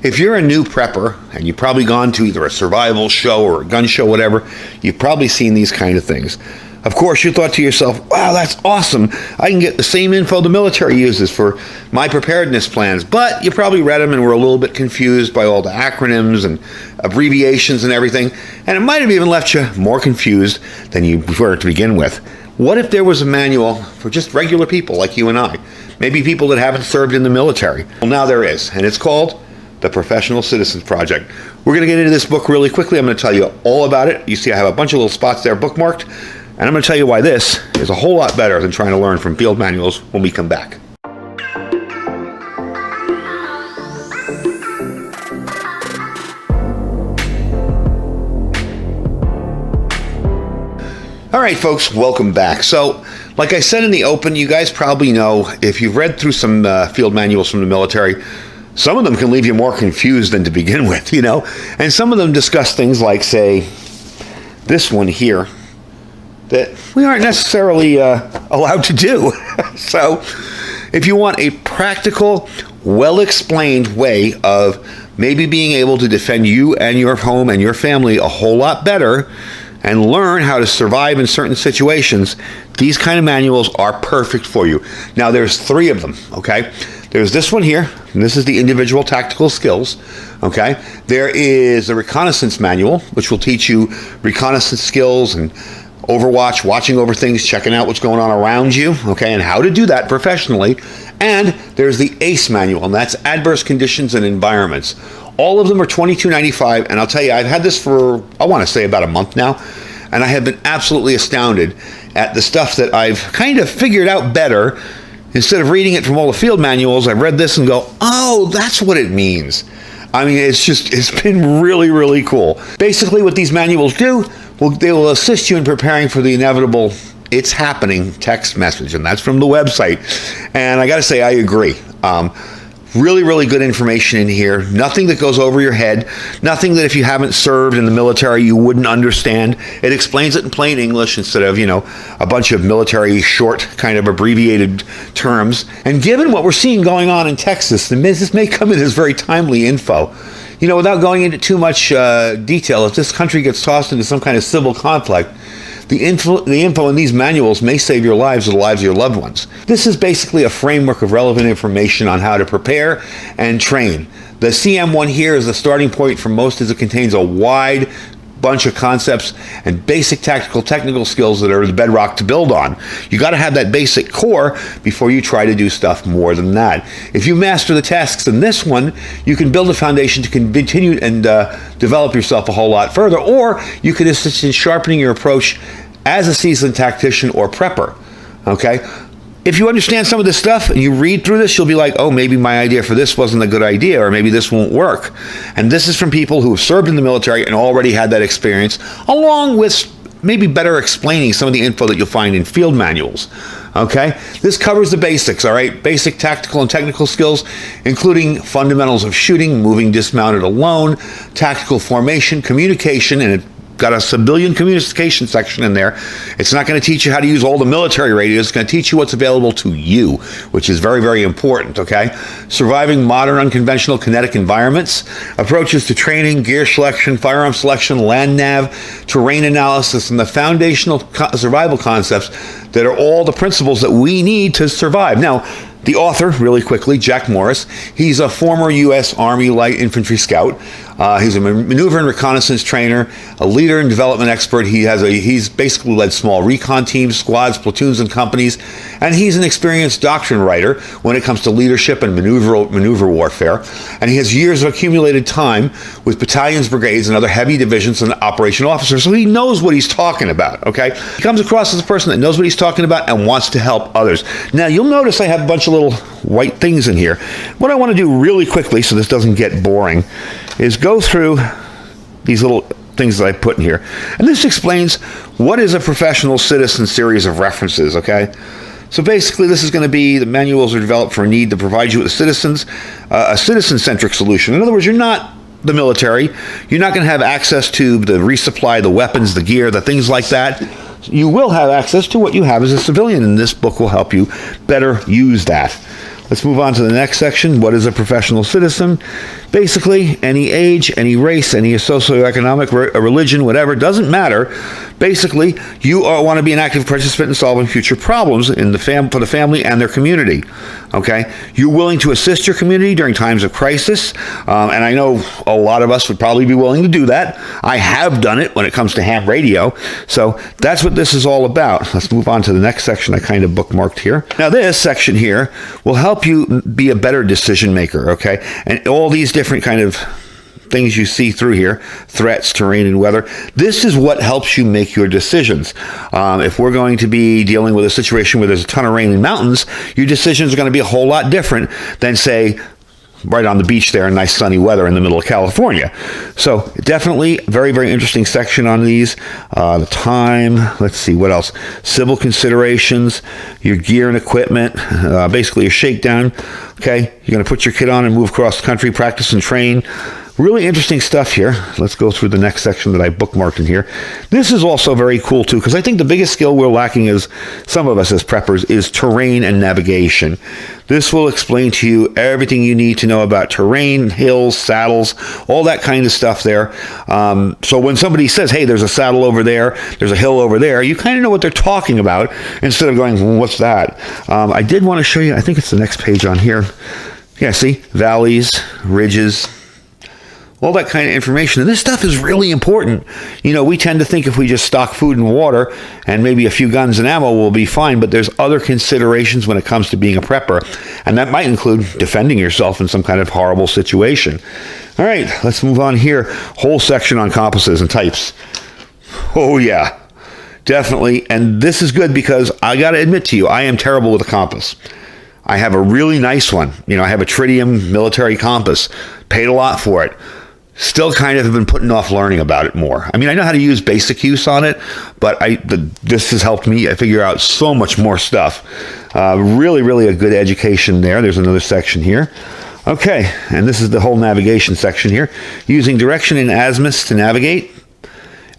If you're a new prepper, and you've probably gone to either a survival show or a gun show, whatever, you've probably seen these kind of things. Of course, you thought to yourself, wow, that's awesome. I can get the same info the military uses for my preparedness plans. But you probably read them and were a little bit confused by all the acronyms and abbreviations and everything. And it might have even left you more confused than you were to begin with. What if there was a manual for just regular people like you and I? Maybe people that haven't served in the military. Well, now there is, and it's called the Professional Citizens Project. We're going to get into this book really quickly. I'm going to tell you all about it. You see I have a bunch of little spots there bookmarked. And I'm going to tell you why this is a whole lot better than trying to learn from field manuals when we come back. All right, folks, welcome back. So, like I said in the open, you guys probably know, if you've read through some field manuals from the military, some of them can leave you more confused than to begin with, you know? And some of them discuss things like, say, this one here, that we aren't necessarily allowed to do. So if you want a practical, well-explained way of maybe being able to defend you and your home and your family a whole lot better and learn how to survive in certain situations, these kind of manuals are perfect for you. Now, there's 3 of them, okay? There's this one here, and this is the individual tactical skills, okay? There is a reconnaissance manual, which will teach you reconnaissance skills and overwatch, watching over things, checking out what's going on around you, okay, and how to do that professionally. And there's the ACE manual, and that's Adverse Conditions and Environments. All of them are $22.95, and I'll tell you, I've had this for, I want to say, about a month now, and I have been absolutely astounded at the stuff that I've kind of figured out better. Instead of reading it from all the field manuals, I've read this and go, oh, that's what it means. I mean, it's been really, really cool. Basically, what these manuals do, well, they will assist you in preparing for the inevitable "it's happening" text message, and that's from the website. And I got to say, I agree. Really, really good information in here. Nothing that goes over your head. Nothing that if you haven't served in the military, you wouldn't understand. It explains it in plain English instead of, you know, a bunch of military short kind of abbreviated terms. And given what we're seeing going on in Texas, this may come in as very timely info. You know, without going into too much detail, if this country gets tossed into some kind of civil conflict, the info in these manuals may save your lives or the lives of your loved ones. This is basically a framework of relevant information on how to prepare and train. The CM1 here is the starting point for most, as it contains a wide bunch of concepts and basic tactical technical skills that are the bedrock to build on. You got to have that basic core before you try to do stuff more than that. If you master the tasks in this one, you can build a foundation to continue and develop yourself a whole lot further, or you can assist in sharpening your approach as a seasoned tactician or prepper. Okay? If you understand some of this stuff and you read through this, you'll be like, oh, maybe my idea for this wasn't a good idea, or maybe this won't work. And this is from people who have served in the military and already had that experience, along with maybe better explaining some of the info that you'll find in field manuals. Okay? This covers the basics, all right? Basic tactical and technical skills, including fundamentals of shooting, moving dismounted alone, tactical formation, communication, and got a civilian communication section in there. It's not going to teach you how to use all the military radios. It's going to teach you what's available to you, which is very, very important, okay? Surviving modern, unconventional kinetic environments, approaches to training, gear selection, firearm selection, land nav, terrain analysis, and the foundational survival concepts that are all the principles that we need to survive. Now, the author, really quickly, Jack Morris, he's a former U.S. Army Light Infantry Scout. He's a maneuver and reconnaissance trainer, a leader and development expert. He's basically led small recon teams, squads, platoons, and companies, and he's an experienced doctrine writer when it comes to leadership and maneuver warfare. And he has years of accumulated time with battalions, brigades, and other heavy divisions and operation officers, so he knows what he's talking about, okay? He comes across as a person that knows what he's talking about and wants to help others. Now, you'll notice I have a bunch of little white things in here. What I want to do really quickly, so this doesn't get boring, is go through these little things that I put in here. And this explains what is a professional citizen series of references, okay? So basically, this is going to be the manuals are developed for a need to provide you with a citizen-centric solution. In other words, you're not the military. You're not going to have access to the resupply, the weapons, the gear, the things like that. You will have access to what you have as a civilian, and this book will help you better use that. Let's move on to the next section. What is a professional citizen? Basically, any age, any race, any socioeconomic, religion, whatever, doesn't matter. Basically, you want to be an active participant in solving future problems in the for the family and their community. Okay? You're willing to assist your community during times of crisis, and I know a lot of us would probably be willing to do that. I have done it when it comes to ham radio, so that's what this is all about. Let's move on to the next section I kind of bookmarked here. Now, this section here will help you be a better decision maker, okay? And all these different kind of things you see through here, threats, terrain, and weather, this is what helps you make your decisions. If we're going to be dealing with a situation where there's a ton of rain in mountains, your decisions are going to be a whole lot different than, say, right on the beach there in nice sunny weather in the middle of California. So definitely very, very interesting section on these. The time, let's see, what else? Civil considerations, your gear and equipment, basically your shakedown. Okay, you're going to put your kit on and move across the country, practice and train. Really interesting stuff here. Let's go through the next section that I bookmarked in here. This is also very cool too, because I think the biggest skill we're lacking as some of us as preppers is terrain and navigation. This will explain to you everything you need to know about terrain, hills, saddles, all that kind of stuff there. So when somebody says, hey, there's a saddle over there, there's a hill over there, you kind of know what they're talking about instead of going, well, what's that? I did want to show you, I think it's the next page on here. Yeah, see, valleys, ridges, all that kind of information. And this stuff is really important. You know, we tend to think if we just stock food and water and maybe a few guns and ammo, we'll be fine. But there's other considerations when it comes to being a prepper. And that might include defending yourself in some kind of horrible situation. All right, let's move on here. Whole section on compasses and types. Oh, yeah, definitely. And this is good because I got to admit to you, I am terrible with a compass. I have a really nice one. You know, I have a Tritium military compass. Paid a lot for it. Still kind of have been putting off learning about it more. I mean, I know how to use basic use on it, but this has helped me figure out so much more stuff. Really, really a good education there. There's another section here. Okay, and this is the whole navigation section here. Using direction and azimuths to navigate.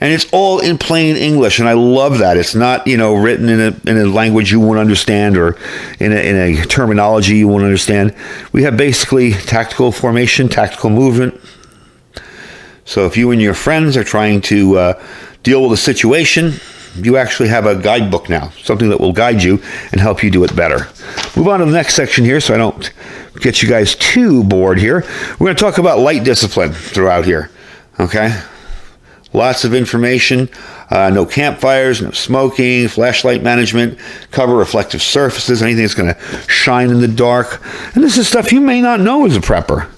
And it's all in plain English, and I love that. It's not, you know, written in a language you won't understand or in a terminology you won't understand. We have basically tactical formation, tactical movement. So if you and your friends are trying to deal with a situation, you actually have a guidebook now, something that will guide you and help you do it better. Move on to the next section here so I don't get you guys too bored here. We're going to talk about light discipline throughout here, okay? Lots of information, no campfires, no smoking, flashlight management, cover reflective surfaces, anything that's going to shine in the dark. And this is stuff you may not know as a prepper.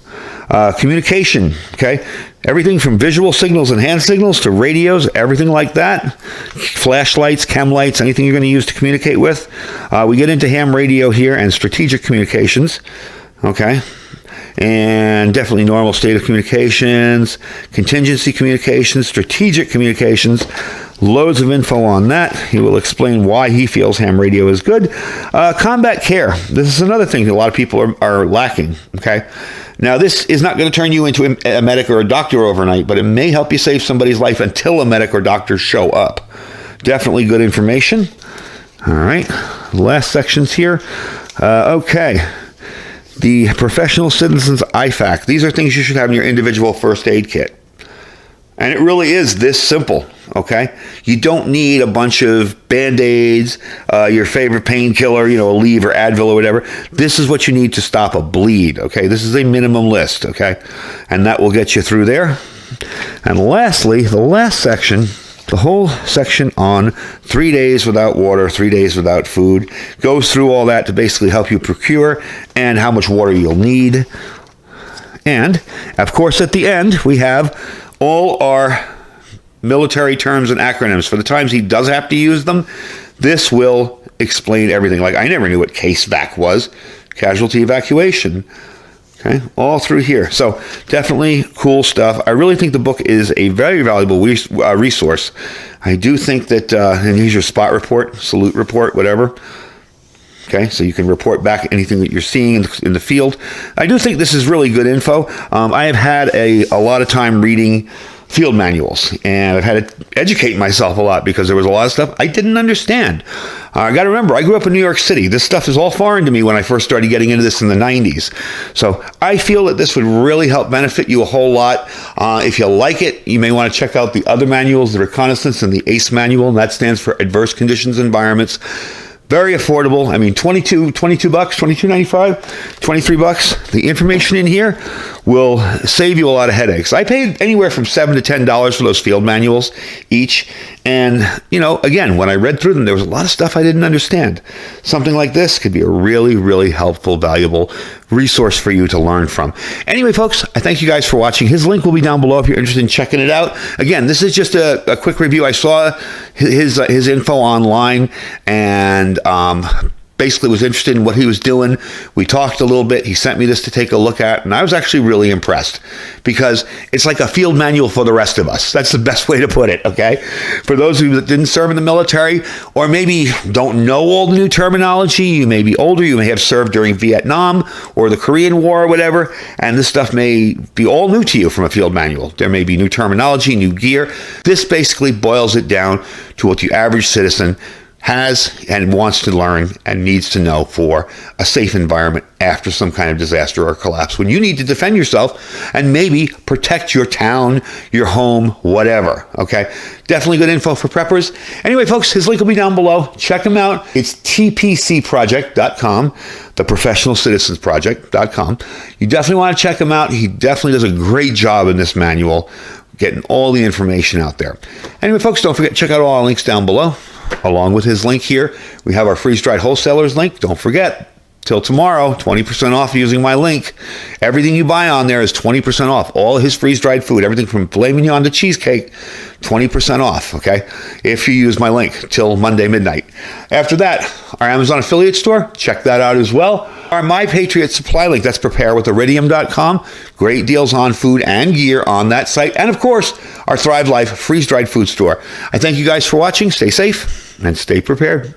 Communication, okay? Everything from visual signals and hand signals to radios, everything like that. Flashlights, chem lights, anything you're going to use to communicate with. We get into ham radio here and strategic communications, okay? And definitely normal state of communications, contingency communications, strategic communications. Loads of info on that. He will explain why he feels ham radio is good. Combat care. This is another thing that a lot of people are lacking, okay? Now, this is not going to turn you into a medic or a doctor overnight, but it may help you save somebody's life until a medic or doctor show up. Definitely good information. All right. Last sections here. Okay. The Professional Citizens IFAK. These are things you should have in your individual first aid kit. And it really is this simple, okay? You don't need a bunch of Band-Aids, your favorite painkiller, you know, Aleve or Advil or whatever. This is what you need to stop a bleed, okay? This is a minimum list, okay? And that will get you through there. And lastly, the last section, the whole section on 3 days without water, 3 days without food, goes through all that to basically help you procure and how much water you'll need. And, of course, at the end, we have all our military terms and acronyms. For the times he does have to use them, this will explain everything. Like, I never knew what CASEVAC was, casualty evacuation. Okay, all through here. So definitely cool stuff. I really think the book is a very valuable resource. I do think that, and here's your spot report, salute report, whatever. Okay, so you can report back anything that you're seeing in the field. I do think this is really good info. I have had a lot of time reading field manuals, and I've had to educate myself a lot because there was a lot of stuff I didn't understand. I got to remember, I grew up in New York City. This stuff is all foreign to me when I first started getting into this in the 90s. So I feel that this would really help benefit you a whole lot. If you like it, you may want to check out the other manuals, the Reconnaissance and the ACE manual, and that stands for Adverse Conditions Environments. Very affordable. I mean, $22, $22.95, 23 bucks. The information in here will save you a lot of headaches. I paid anywhere from $7 to $10 for those field manuals each. And, again, when I read through them, there was a lot of stuff I didn't understand. Something like this could be a really, really helpful, valuable resource for you to learn from. Anyway, folks, I thank you guys for watching. His link will be down below if you're interested in checking it out. Again, this is just a quick review. I saw his info online and basically was interested in what he was doing. We talked a little bit. He sent me this to take a look at, and I was actually really impressed because it's like a field manual for the rest of us. That's the best way to put it, okay? For those who didn't serve in the military or maybe don't know all the new terminology, you may be older, you may have served during Vietnam or the Korean War or whatever, and this stuff may be all new to you from a field manual. There may be new terminology, new gear. This basically boils it down to what the average citizen has and wants to learn and needs to know for a safe environment after some kind of disaster or collapse, when you need to defend yourself and maybe protect your town, your home, whatever. Okay, definitely good info for preppers. Anyway, folks, his link will be down below. Check him out. It's tpcproject.com, theprofessionalcitizensproject.com. You definitely want to check him out. He definitely does a great job in this manual, getting all the information out there. Anyway, folks, don't forget to check out all our links down below. Along with his link here, we have our freeze-dried wholesalers link. Don't forget, till tomorrow, 20% off using my link. Everything you buy on there is 20% off. All his freeze-dried food, everything from filet mignon to cheesecake, 20% off, okay? If you use my link till Monday midnight. After that, our Amazon affiliate store, check that out as well. Our My Patriot supply link, that's preparewithiridium.com. Great deals on food and gear on that site. And of course, our Thrive Life freeze-dried food store. I thank you guys for watching. Stay safe and stay prepared.